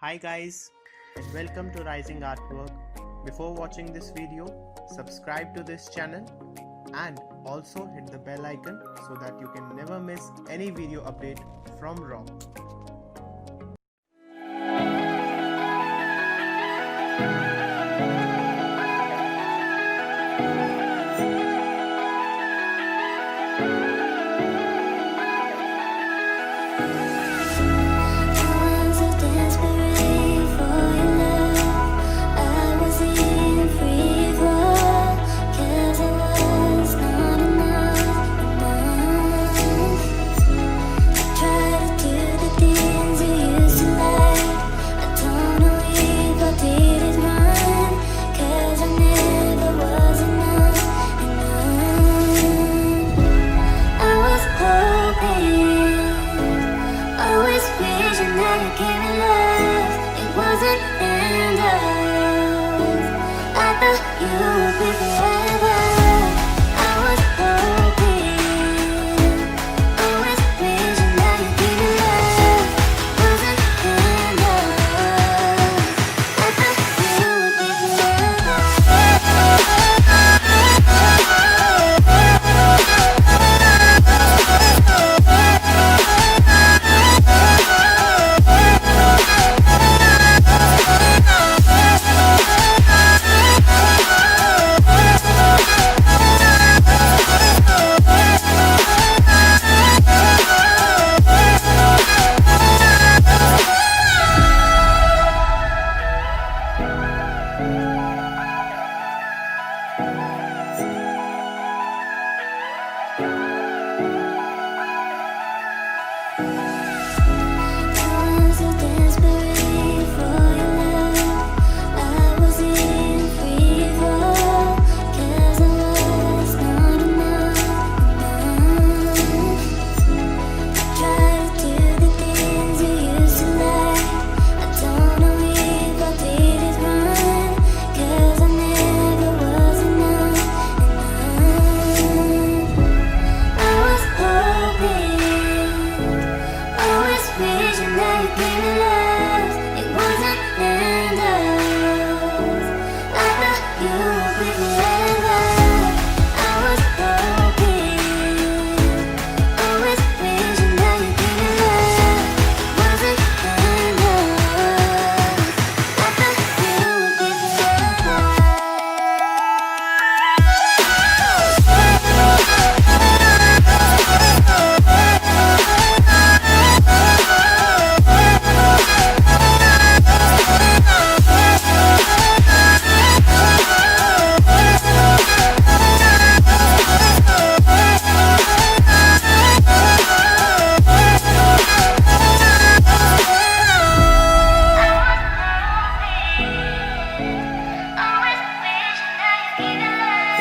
Hi guys, and welcome to Rising Artwork. Before watching this video, subscribe to this channel and also hit the bell icon so that you can never miss any video update from Raw. You would be forever.